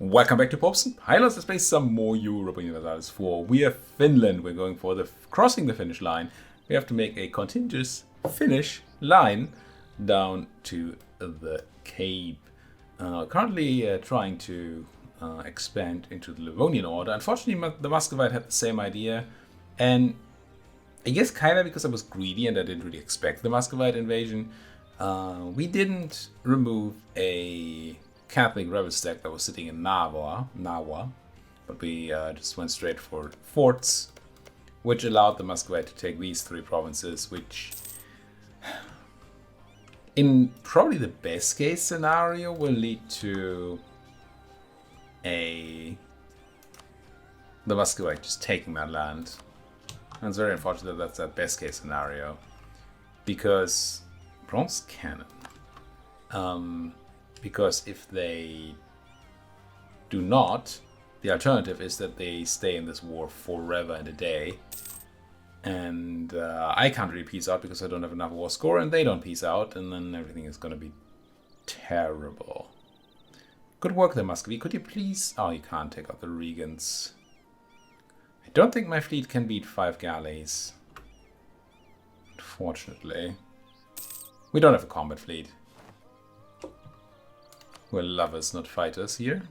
Welcome back to Popson. Pilots, let's play some more Europa Universalis IV. We are Finland. We're going for the Crossing the Finnish Line. We have to make a continuous Finnish line down to the Cape. Currently trying to expand into the Livonian Order. Unfortunately, the Muscovite had the same idea. And I guess kind of because I was greedy and I didn't really expect the Muscovite invasion, we didn't remove a Catholic rebel stack that was sitting in Nawa, but we just went straight for forts, which allowed the Muscovite to take these three provinces, which in probably the best case scenario will lead to the Muscovite just taking that land. And it's very unfortunate that that's that best case scenario, because bronze cannon. Because if they do not, the alternative is that they stay in this war forever and a day. And I can't really peace out because I don't have enough war score, and they don't peace out, and then everything is going to be terrible. Good work there, Muscovy. Could you please... Oh, you can't take out the Regents. I don't think my fleet can beat 5 galleys. Unfortunately. We don't have a combat fleet. We're lovers, not fighters here.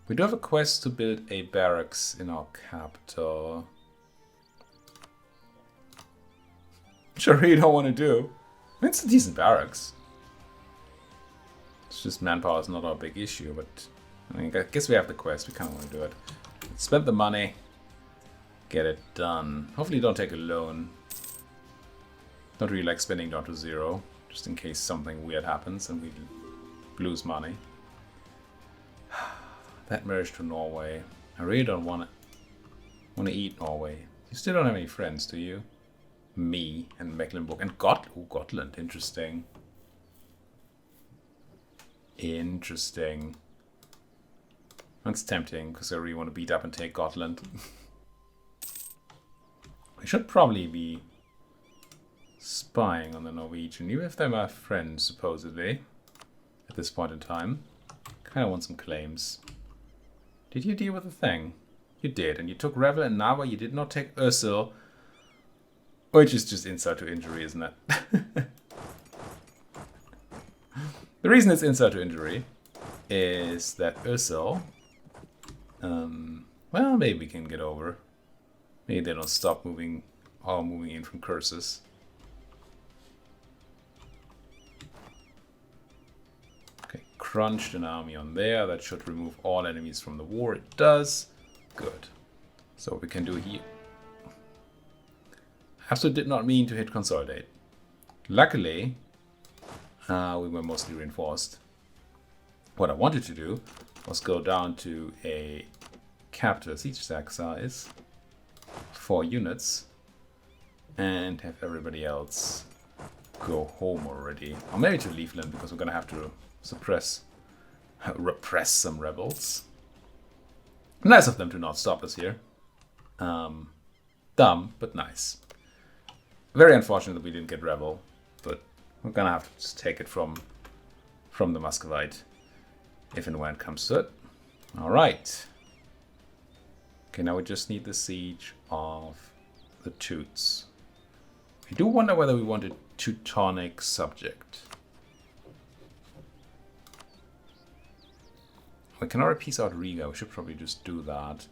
We do have a quest to build a barracks in our capital. Which I really don't want to do. I mean, it's a decent barracks. It's just manpower is not our big issue, but I mean, I guess we have the quest. We kind of want to do it. Spend the money. Get it done. Hopefully don't take a loan. Don't really like spending down to 0, just in case something weird happens and we lose money. That marriage to Norway. I really don't want to eat Norway. You still don't have any friends, do you? Me and Mecklenburg and Gotland. Interesting. Interesting. That's tempting because I really want to beat up and take Gotland. We should probably be spying on the Norwegian, even if they're my friends, supposedly. At this point in time. Kind of want some claims. Did you deal with the thing? You did, and you took Revel and Nawa. You did not take Ursul. Which is just insult to injury, isn't it? The reason it's insult to injury is that Ursul... well, maybe we can get over. Maybe they don't stop moving in from curses. Crunched an army on there. That should remove all enemies from the war. It does. Good. So what we can do here. Absolutely did not mean to hit consolidate. Luckily, we were mostly reinforced. What I wanted to do was go down to a capital siege stack size, 4 units, and have everybody else go home already. Or maybe to Leafland, because we're going to have to repress some rebels. Nice of them to not stop us here. Dumb, but nice. Very unfortunate that we didn't get rebel, but we're gonna have to just take it from the Muscovite, if and when it comes to it. Alright. Okay, now we just need the siege of the Teuts. I do wonder whether we want a Teutonic subject. We can already piece out Riga. We should probably just do that.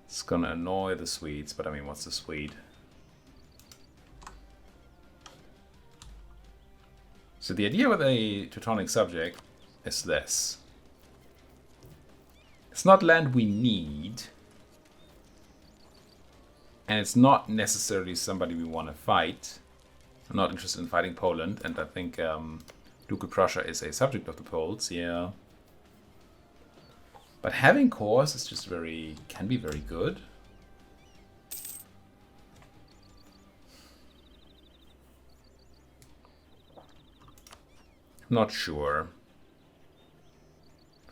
It's gonna annoy the Swedes, but I mean, what's the Swede? So the idea with a Teutonic subject is this. It's not land we need. And it's not necessarily somebody we want to fight. I'm not interested in fighting Poland, and I think Duke of Prussia is a subject of the Poles, yeah. But having cores is just can be very good. Not sure.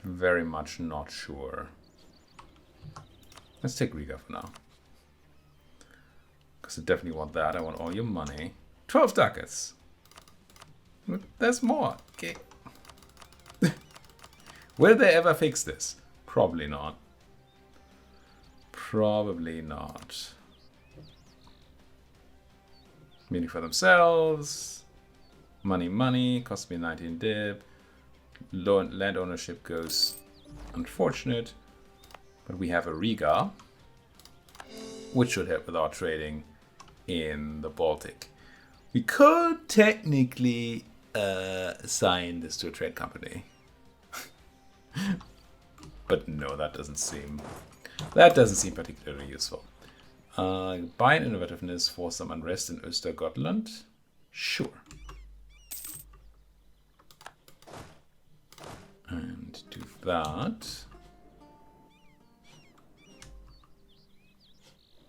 Very much not sure. Let's take Riga for now. Because I definitely want that. I want all your money. 12 ducats. There's more. Okay. Will they ever fix this? Probably not. Probably not. Meaning for themselves. Money, money. Cost me 19 dip. Land ownership goes unfortunate. But we have a Riga, which should help with our trading in the Baltic. We could technically assign this to a trade company. But no, that doesn't seem particularly useful. Buy an innovativeness for some unrest in Östergötland. Sure. And do that.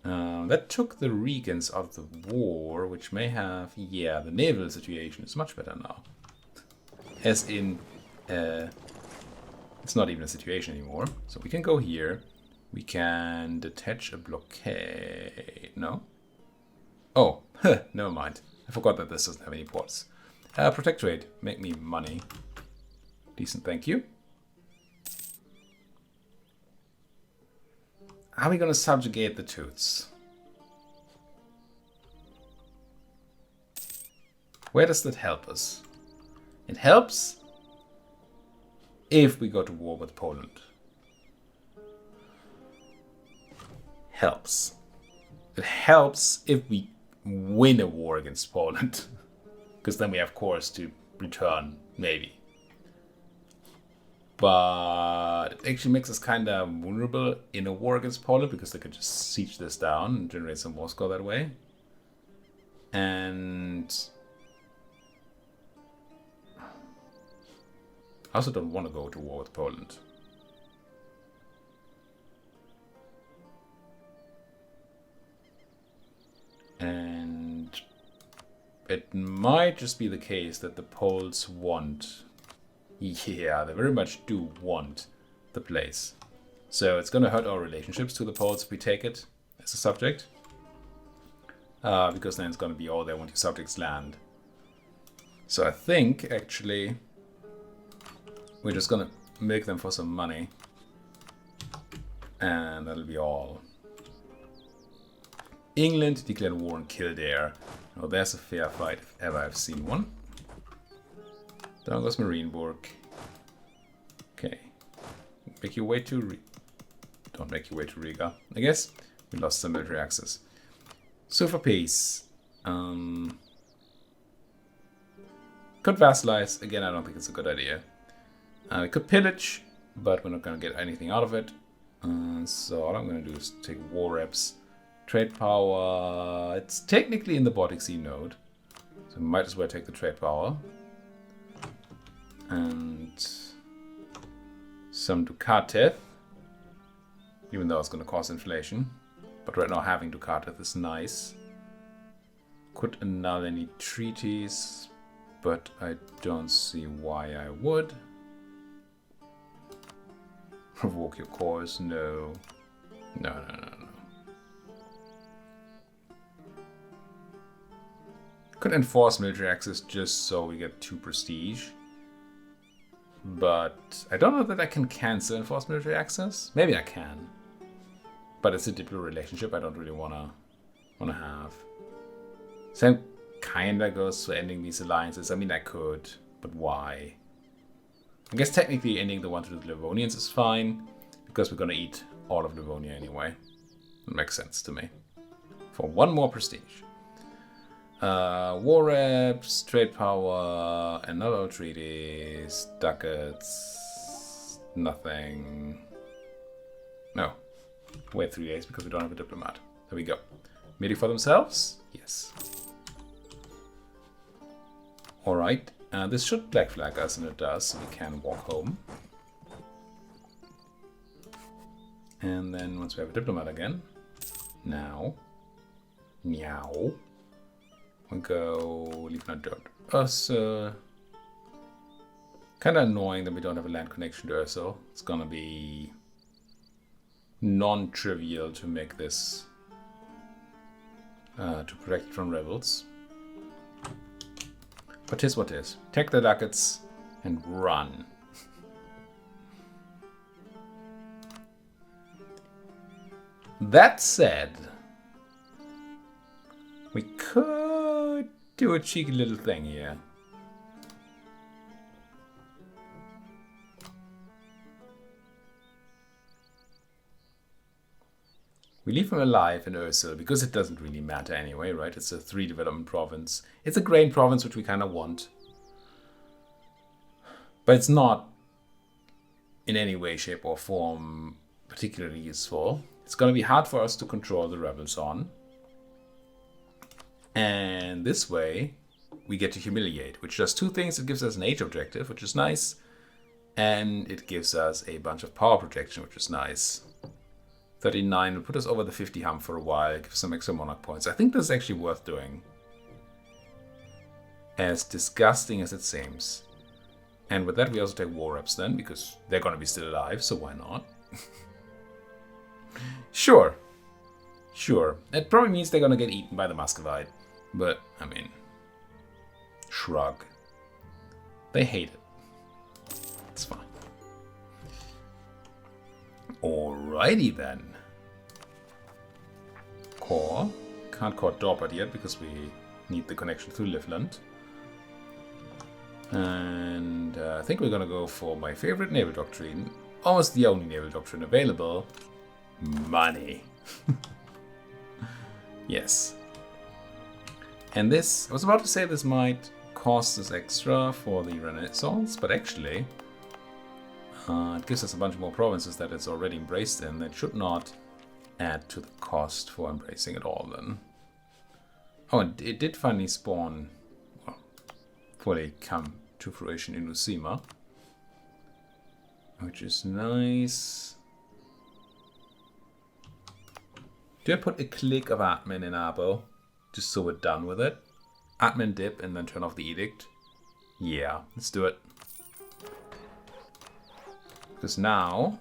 That took the Regans out of the war, which may have... Yeah, the naval situation is much better now. As in... it's not even a situation anymore. So we can go here. We can detach a blockade. No? Oh, never mind. I forgot that this doesn't have any ports. Protectorate. Make me money. Decent, thank you. Are we going to subjugate the Toots? Where does that help us? It helps if we go to war with Poland. Helps. It helps if we win a war against Poland. Because then we have course to return, maybe. But it actually makes us kind of vulnerable in a war against Poland because they could just siege this down and generate some war score that way. And I also don't want to go to war with Poland. And it might just be the case that the Poles want... Yeah, they very much do want the place. So it's going to hurt our relationships to the Poles if we take it as a subject. Because then it's going to be, oh, they want your subjects' land. So I think, actually, we're just going to milk them for some money. And that'll be all. England declared war on Kildare. Oh, there's a fair fight if ever I've seen one. Down goes Marienburg. Okay. Make your way to... Don't make your way to Riga. I guess we lost some military access. So for peace. Could vassalize. Again, I don't think it's a good idea. We could pillage, but we're not going to get anything out of it. So all I'm going to do is take war reps. Trade power. It's technically in the Baltic Sea node. So we might as well take the trade power. And some Ducatith, even though it's going to cause inflation. But right now having Ducatith is nice. Could annul any treaties, but I don't see why I would. Provoke your cause, no. No. Could enforce military access just so we get 2 prestige. But I don't know that I can cancel enforced military access. Maybe I can. But it's a diplo relationship I don't really wanna have. Same kinda goes to ending these alliances. I mean, I could, but why? I guess technically ending the one to the Livonians is fine, because we're gonna eat all of Livonia anyway. It makes sense to me. For 1 more prestige. War reps, trade power, another treaties, ducats, nothing. No. Wait 3 days because we don't have a diplomat. There we go. Meeting for themselves? Yes. Alright. This should black flag us, and it does, so we can walk home. And then once we have a diplomat again. Now. Meow. We go Lieutenant Dirt. Ursel. Kind of annoying that we don't have a land connection to Ursel. It's gonna be non-trivial to make this to protect it from rebels. But tis what tis. Take the ducats and run. That said, we could do a cheeky little thing here. We leave him alive in Ursul because it doesn't really matter anyway, right? It's a 3 development province. It's a grain province, which we kind of want. But it's not in any way, shape, or form particularly useful. It's going to be hard for us to control the rebels on. And this way, we get to humiliate, which does 2 things. It gives us an age objective, which is nice. And it gives us a bunch of power protection, which is nice. 39 will put us over the 50 hump for a while, give some extra monarch points. I think this is actually worth doing. As disgusting as it seems. And with that we also take war reps then, because they're going to be still alive, so why not? Sure. Sure. It probably means they're going to get eaten by the Muscovite. But, I mean, shrug. They hate it. It's fine. Alrighty then. Core. Can't core Dorpat yet because we need the connection through Livland. And I think we're gonna go for my favorite naval doctrine. Almost the only naval doctrine available. Money. Yes. And this, I was about to say this might cost us extra for the Renaissance, but actually it gives us a bunch more provinces that it's already embraced in. That should not add to the cost for embracing it all then. Oh, and it did finally spawn, well, fully come to fruition in Usima, which is nice. Do I put a click of admin in Abo, just so we're done with it? Admin dip and then turn off the edict? Yeah, let's do it. Because now,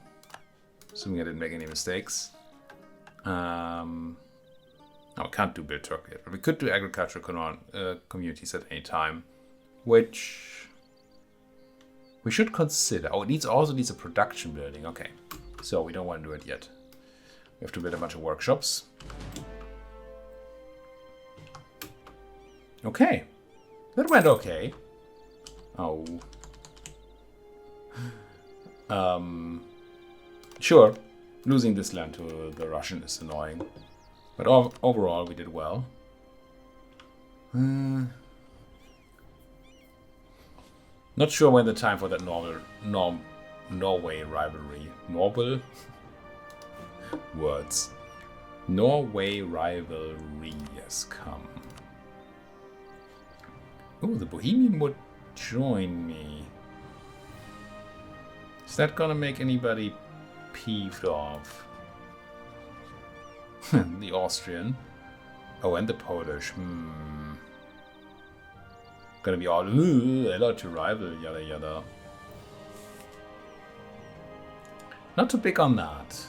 assuming I didn't make any mistakes, no, I can't do build Turkey yet, but we could do agricultural communities at any time, which we should consider. Oh, it also needs a production building. Okay, so we don't want to do it yet. We have to build a bunch of workshops. Okay, that went okay. Oh. Sure, losing this land to the Russian is annoying. But overall, we did well. Not sure when the time for that Norway rivalry. Norway? Words. Norway rivalry has come. Oh, the Bohemian would join me. Is that gonna make anybody peeved off? The Austrian. Oh, and the Polish. Gonna be all, I like to rival, yada yada. Not too big on that.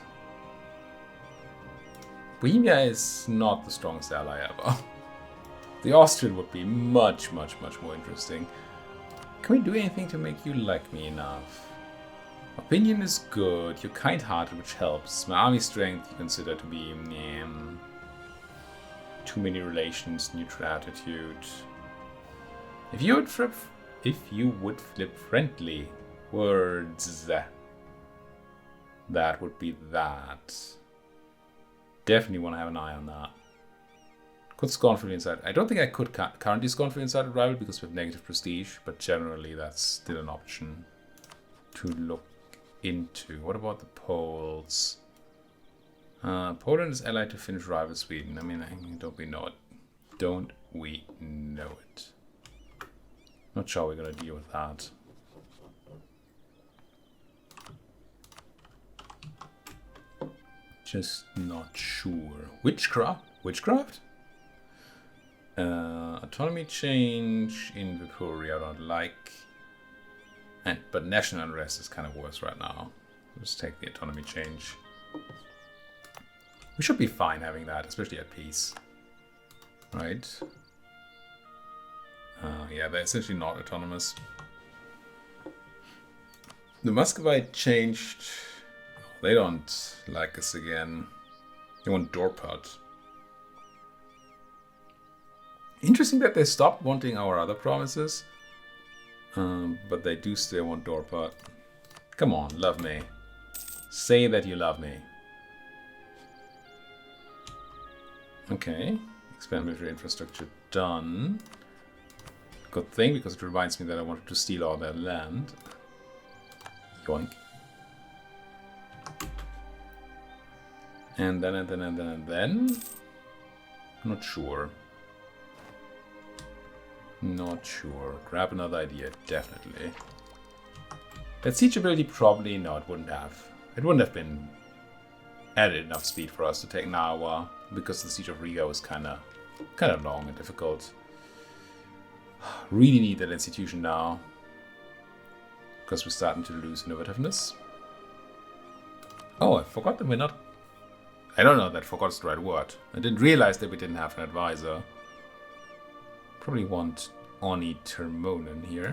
Bohemia is not the strongest ally ever. The Austrian would be much, much, much more interesting. Can we do anything to make you like me enough? Opinion is good, you're kind-hearted, which helps. My army strength you consider to be too many relations, neutral attitude. If you would flip friendly words, that would be that. Definitely want to have an eye on that. Could scornfully inside. I don't think I could currently scornfully inside a rival because we have negative prestige, but generally that's still an option to look into. What about the Poles? Poland is allied to Finnish rival Sweden. I mean, don't we know it? Don't we know it? Not sure we're gonna deal with that. Just not sure. Witchcraft? Witchcraft? Autonomy change in Vipuria I don't like. But national unrest is kind of worse right now. Let's take the autonomy change. We should be fine having that, especially at peace. Right? Yeah, they're essentially not autonomous. The Muscovite changed. They don't like us again. You want Dorpat. Interesting that they stopped wanting our other provinces. But they do still want Dorpat. Come on, love me. Say that you love me. Okay. Expand military infrastructure done. Good thing, because it reminds me that I wanted to steal all their land. Yoink. And then. Not sure. Not sure. Grab another idea, definitely. That siege ability probably, no, it wouldn't have. It wouldn't have been added enough speed for us to take Narwa, because the siege of Riga was kind of long and difficult. Really need that institution now, because we're starting to lose innovativeness. Oh, I forgot that we're not... I don't know that forgot is the right word. I didn't realize that we didn't have an advisor. Probably want Oni Termonen here.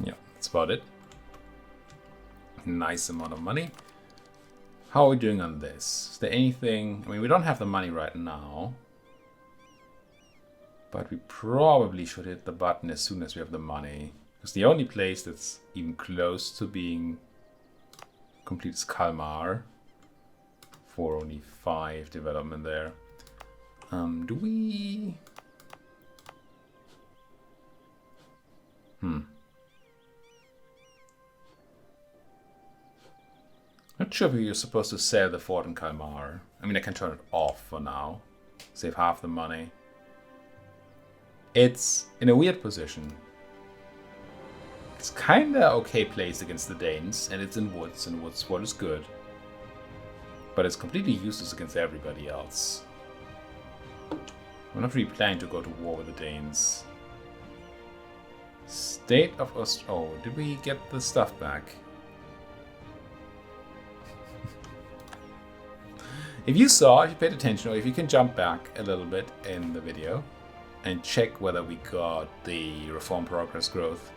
Yeah, that's about it. Nice amount of money. How are we doing on this? Is there anything... I mean, we don't have the money right now. But we probably should hit the button as soon as we have the money. Because the only place that's even close to being complete is Kalmar. For only 5 development there. Do we... Not sure if you're supposed to sell the fort in Kalmar. I mean, I can turn it off for now. Save half the money. It's in a weird position. It's kinda okay placed against the Danes, and it's in woods, and woods what is good. But it's completely useless against everybody else. I'm not really planning to go to war with the Danes. State of Oh, did we get the stuff back? If you paid attention, or if you can jump back a little bit in the video and check whether we got the reform progress growth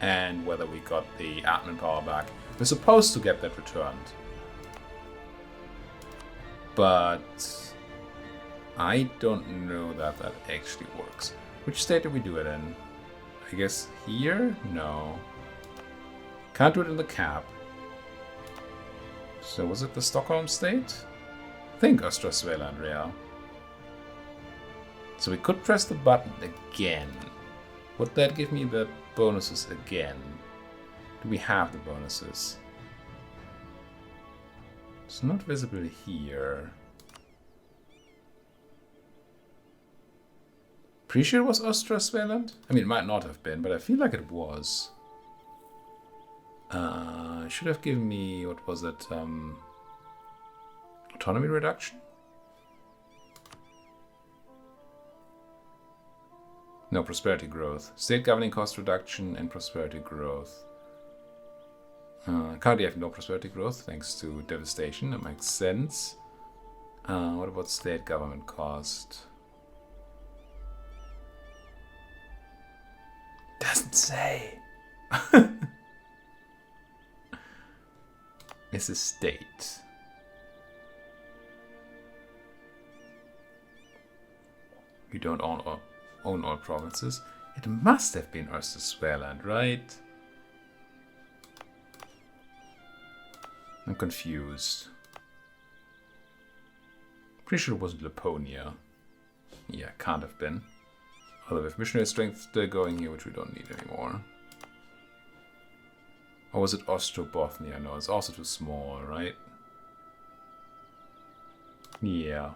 and whether we got the admin power back. We're supposed to get that returned. But I don't know that that actually works. Which state did we do it in? I guess here? No. Can't do it in the cap. So was it the Stockholm state? I think Östra Svealand, yeah. So we could press the button again. Would that give me the bonuses again? Do we have the bonuses? It's not visible here. Pretty sure it was Östra Svealand? I mean, it might not have been, but I feel like it was. Should have given me, what was it, autonomy reduction? No, prosperity growth. State governing cost reduction and prosperity growth. Currently I have no prosperity growth thanks to devastation, that makes sense. What about state government cost? Doesn't say. It's a state. You don't own all provinces. It must have been Östra Svealand, right? I'm confused. Pretty sure it wasn't Laponia. Yeah, can't have been. Although we have missionary strength still going here, which we don't need anymore. Or was it Ostrobothnia? No, it's also too small, right? Yeah.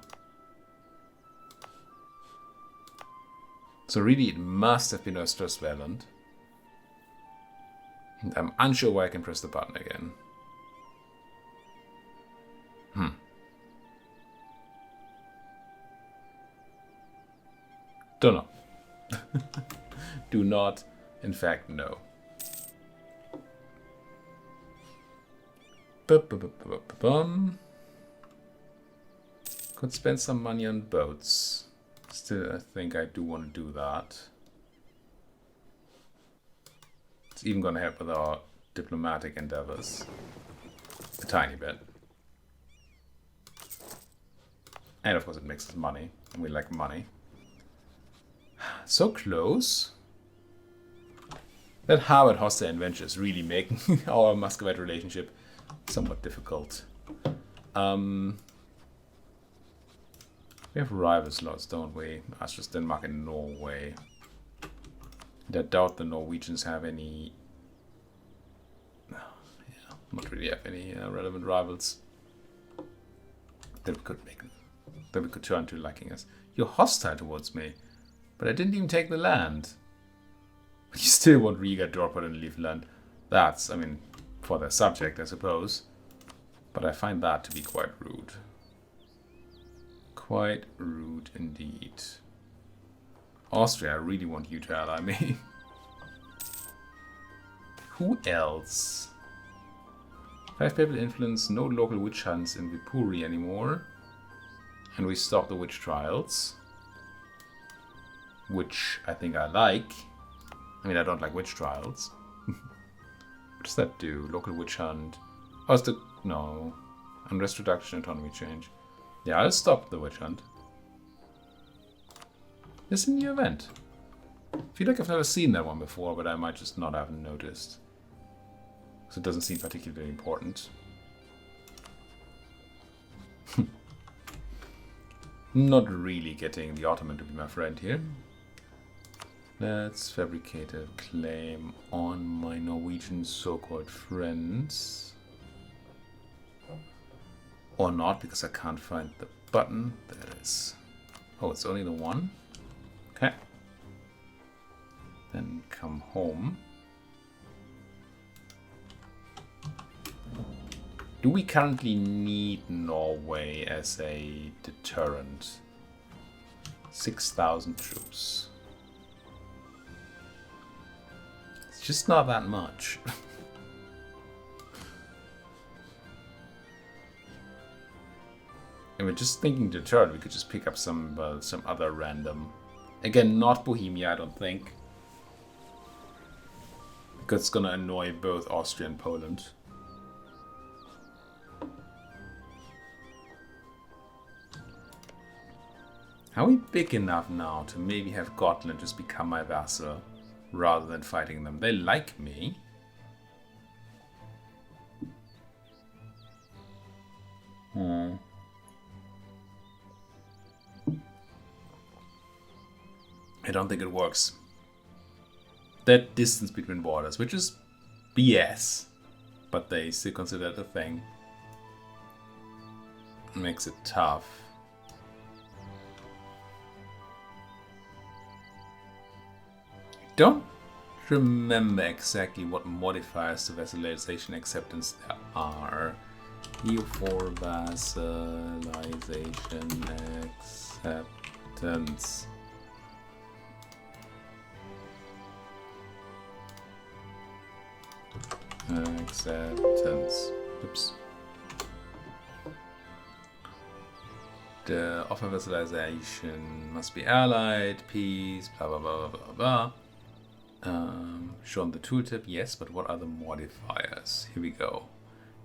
So really, it must have been Östra Svealand. And I'm unsure why I can press the button again. Don't know. Do not, in fact, know. Could spend some money on boats. Still, I think I do want to do that. It's even going to help with our diplomatic endeavors. A tiny bit. And of course it makes us money. And we like money. So close. That Harvard-Hostile invention is really making our Muscovite relationship somewhat difficult. We have rival slots, don't we? That's just Denmark and Norway. And I doubt the Norwegians have any... Yeah, not really have any relevant rivals. That we could make... That we could turn to liking us. You're hostile towards me. But I didn't even take the land. But you still want Riga, Dorpat and Livland. That's, I mean, for their subject, I suppose. But I find that to be quite rude. Quite rude indeed. Austria, I really want you to ally me. Who else? 5 papal influence, no local witch hunts in Vipuri anymore. And we stop the witch trials. Which I think I like. I mean, I don't like witch trials. What does that do? Local witch hunt. Oh, it's the... No. Unrest reduction, autonomy change. Yeah, I'll stop the witch hunt. It's a new event. I feel like I've never seen that one before, but I might just not have noticed. So it doesn't seem particularly important. Not really getting the Ottoman to be my friend here. Let's fabricate a claim on my Norwegian so-called friends. Or not, because I can't find the button. There it is. Oh, it's only the one? Okay. Then come home. Do we currently need Norway as a deterrent? 6,000 troops. It's just not that much. And we're just thinking deterrent, we could just pick up some other random. Again, not Bohemia, I don't think. Because it's gonna annoy both Austria and Poland. Are we big enough now to maybe have Gotland just become my vassal rather than fighting them? They like me. I don't think it works. That distance between borders, which is BS, but they still consider it a thing. Makes it tough. Don't remember exactly what modifiers to vassalization acceptance there are. EU4 vassalization acceptance. Acceptance. Oops. The offer vassalization must be allied, peace, blah blah blah blah blah. Shown the tooltip, yes, but what are the modifiers? Here we go.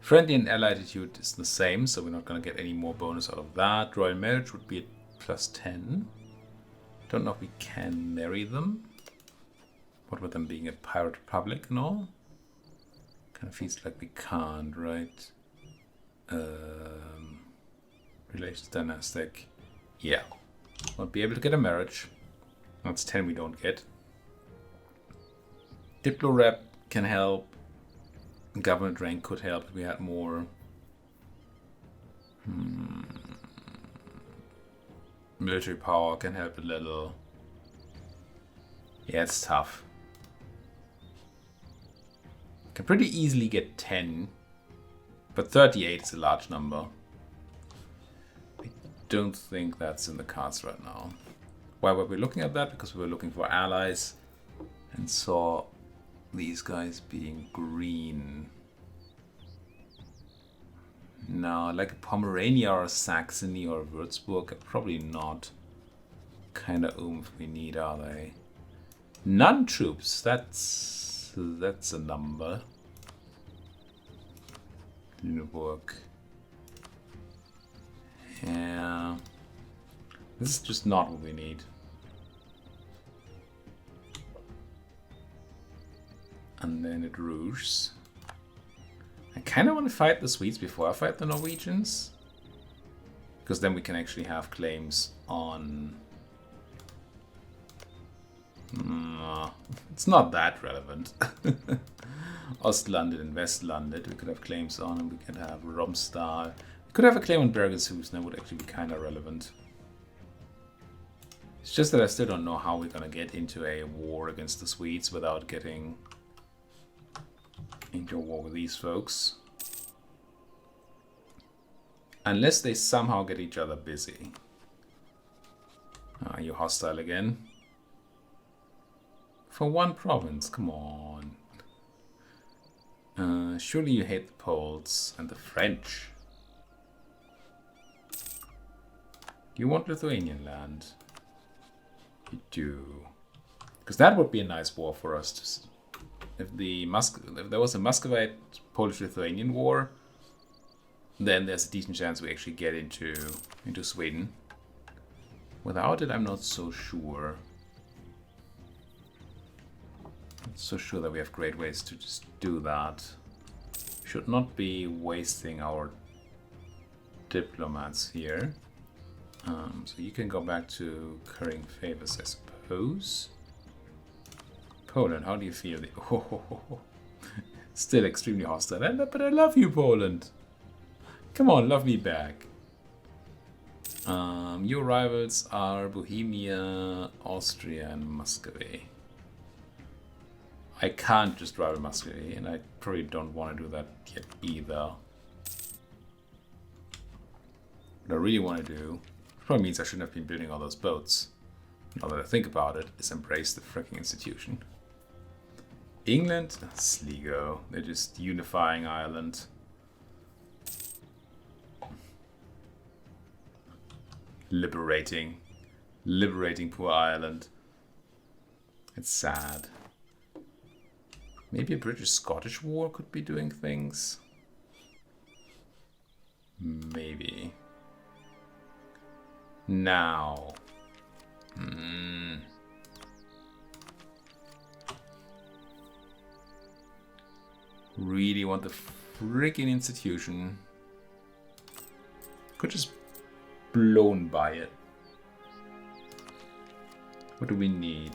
Friendly and allied attitude is the same, so we're not going to get any more bonus out of that. Royal marriage would be at +10. Don't know if we can marry them. What with them being a pirate republic and all? Kind of feels like we can't, right? Relations dynastic. Yeah. Won't be able to get a marriage. That's 10 we don't get. Diplo rep can help. Government rank could help if we had more. Military power can help a little. Yeah, it's tough. Can pretty easily get 10. But 38 is a large number. I don't think that's in the cards right now. Why were we looking at that? Because we were looking for allies and saw these guys being green. No, like Pomerania or Saxony or Würzburg, probably not. Kind of oomph we need, are they? None troops, that's So that's a number. Lüneburg. Yeah. This is just not what we need. And then it Rouges. I kind of want to fight the Swedes before I fight the Norwegians. Because then we can actually have claims on... it's not that relevant. Ostlandet and Westlandet we could have claims on, and we could have Romsdal. We could have a claim on Bergenshus, and that would actually be kind of relevant. It's just that I still don't know how we're going to get into a war against the Swedes without getting into a war with these folks. Unless they somehow get each other busy. Are you hostile again? For one province, come on. Surely you hate the Poles and the French. You want Lithuanian land? You do. Because that would be a nice war for us to... If there was a Muscovite Polish-Lithuanian war, then there's a decent chance we actually get into Sweden. Without it, I'm not so sure. Not so sure that we have great ways to just do that. Should not be wasting our diplomats here. So you can go back to currying favors, I suppose. Poland, how do you feel? Still extremely hostile, but I love you, Poland. Come on, love me back. Your rivals are Bohemia, Austria, and Muscovy. I can't just rival Muscovy, and I probably don't want to do that yet either. What I really want to do, probably means I shouldn't have been building all those boats. Now that I think about it, is embrace the freaking institution. England, Sligo, they're just unifying Ireland. Liberating poor Ireland. It's sad. Maybe a British-Scottish war could be doing things. Maybe. Now. Really want the freaking institution. Could just blown by it. What do we need?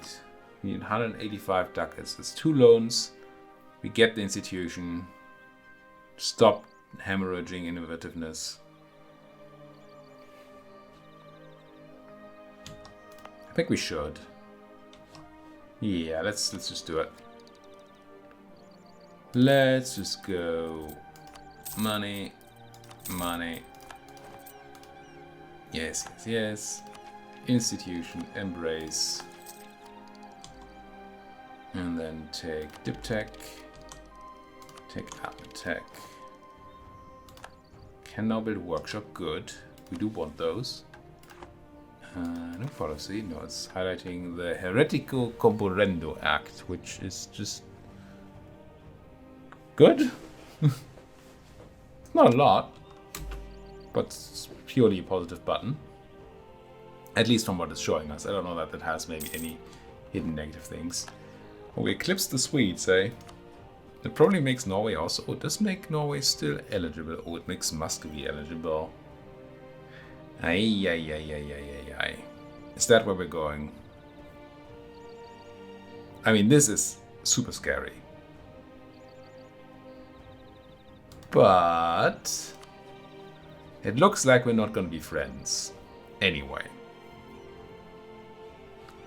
We need 185 ducats. That's 2 loans. We get the institution. Stop hemorrhaging innovativeness. I think we should. Yeah, let's just do it. Let's just go. Money. Money. Yes, yes, yes. Institution, embrace. And then take Diptech. Take Appetech. Can now build workshop, good. We do want those. No policy, no, it's highlighting the Heretico Comporrendo Act, which is just good. Not a lot, but it's purely a positive button. At least from what it's showing us. I don't know that it has maybe any hidden negative things. Oh, we eclipse the Swedes, eh? It probably makes Norway also... Oh, it does make Norway still eligible. Oh, it makes Muscovy eligible. Ay, ay, ay, ay, ay, ay, ay. Is that where we're going? I mean, this is super scary. But... it looks like we're not going to be friends. Anyway.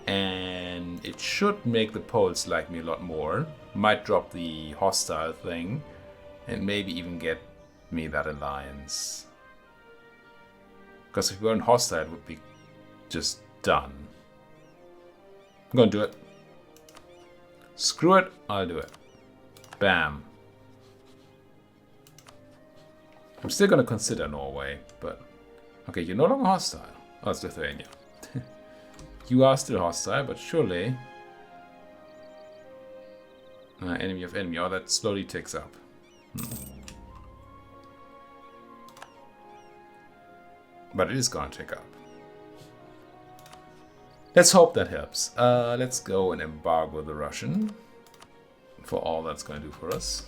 And it should make the Poles like me a lot more. Might drop the hostile thing. And maybe even get me that alliance. Because if we weren't hostile, it would be just done. I'm gonna do it. Screw it, I'll do it. Bam. I'm still gonna consider Norway, but... okay, you're no longer hostile. Oh, it's Lithuania. You are still hostile, but surely... Enemy of enemy. Oh, that slowly ticks up. But it is gonna tick up. Let's hope that helps. Let's go and embargo the Russian for all that's going to do for us.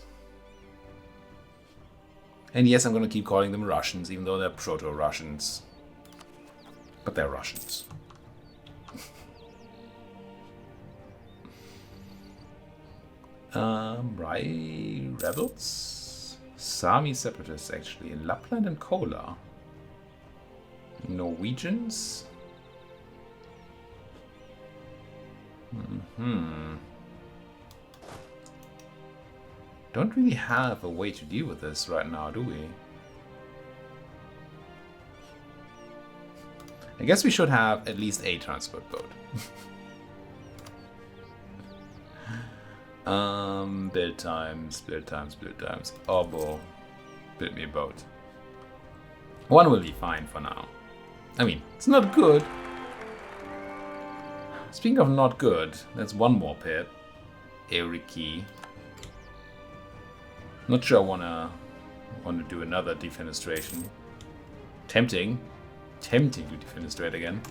And yes, I'm going to keep calling them Russians, even though they're proto-Russians. But they're Russians. Right, rebels? Sami separatists, actually, in Lapland and Kola. Norwegians? Don't really have a way to deal with this right now, do we? I guess we should have at least a transport boat. Build times. Obo, build me a boat. One will be fine for now. I mean, it's not good. Speaking of not good, that's one more pit. Euriki. Not sure I wanna do another defenestration. Tempting to defenestrate again.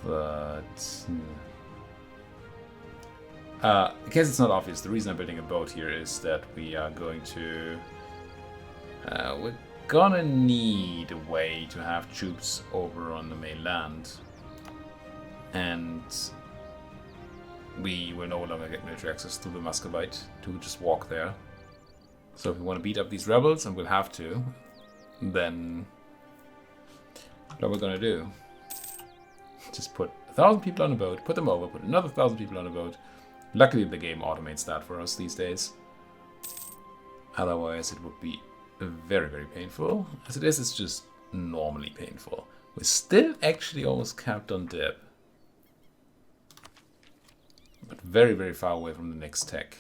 But in case it's not obvious, the reason I'm building a boat here is that we are going to we're gonna need a way to have troops over on the mainland. And we will no longer get military access to the Muscovite to just walk there. So if we want to beat up these rebels, and we'll have to, then what we're gonna do? Just put 1,000 people on a boat, put them over, put another 1,000 people on a boat. Luckily the game automates that for us these days. Otherwise it would be very, very painful. As it is, it's just normally painful. We're still actually almost capped on dip. But very, very far away from the next tech.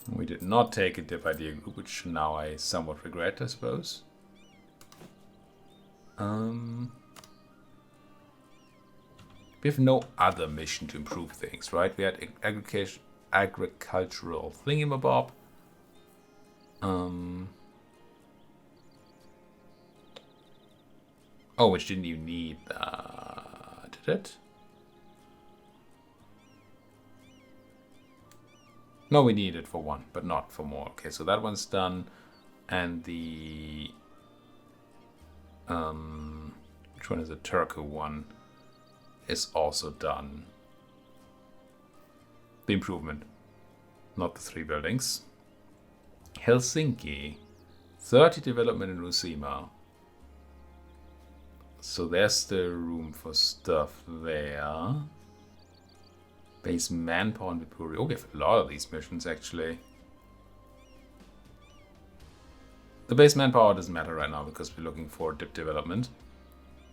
We did not take a dip idea group, which now I somewhat regret, I suppose. We have no other mission to improve things, right? We had agricultural thingamabob. Oh, which didn't even need that, did it? No, we need it for one, but not for more. Okay, so that one's done. And the... which one is the Turku one? Is also done. The improvement. Not the 3 buildings. Helsinki. 30 development in Uusimaa. So there's still room for stuff there. Base manpower in Viipuri. Oh, we have a lot of these missions actually. The base manpower doesn't matter right now because we're looking for dip development.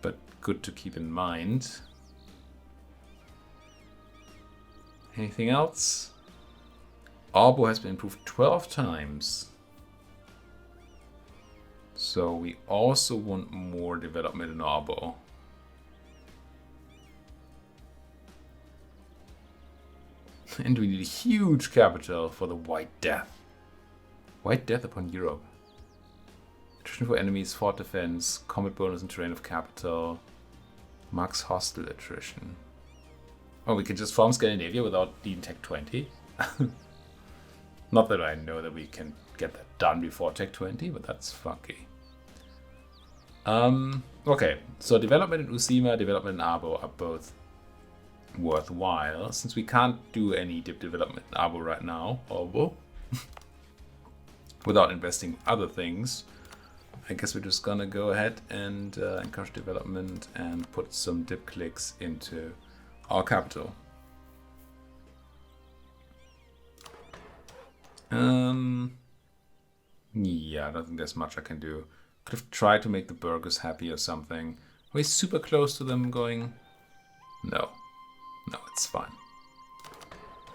But good to keep in mind. Anything else? Arbo has been improved 12 times. So we also want more development in Arbo. And we need a huge capital for the White Death. White Death upon Europe. Attrition for enemies, fort defense, combat bonus and terrain of capital. Max hostile attrition. Oh, we can just farm Scandinavia without needing Tech 20. Not that I know that we can get that done before Tech 20, but that's funky. Okay, so development in Uusimaa, development in Arbo are both worthwhile. Since we can't do any dip development in Arbo right now, Arbo, without investing other things, I guess we're just gonna go ahead and encourage development and put some dip clicks into our capital. Yeah, I don't think there's much I can do. Could have tried to make the burghers happy or something. Are we super close to them going? No. No, it's fine.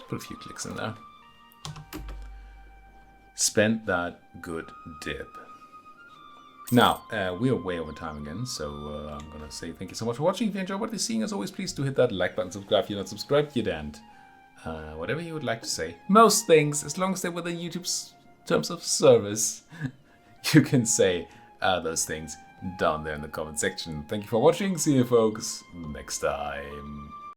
Put a few clicks in there. Spend that good dip. Now, we are way over time again, so I'm going to say thank you so much for watching. If you enjoyed what you're seeing, as always, please do hit that like button, subscribe if you're not subscribed yet, and whatever you would like to say. Most things, as long as they're within YouTube's terms of service, you can say those things down there in the comment section. Thank you for watching. See you folks next time.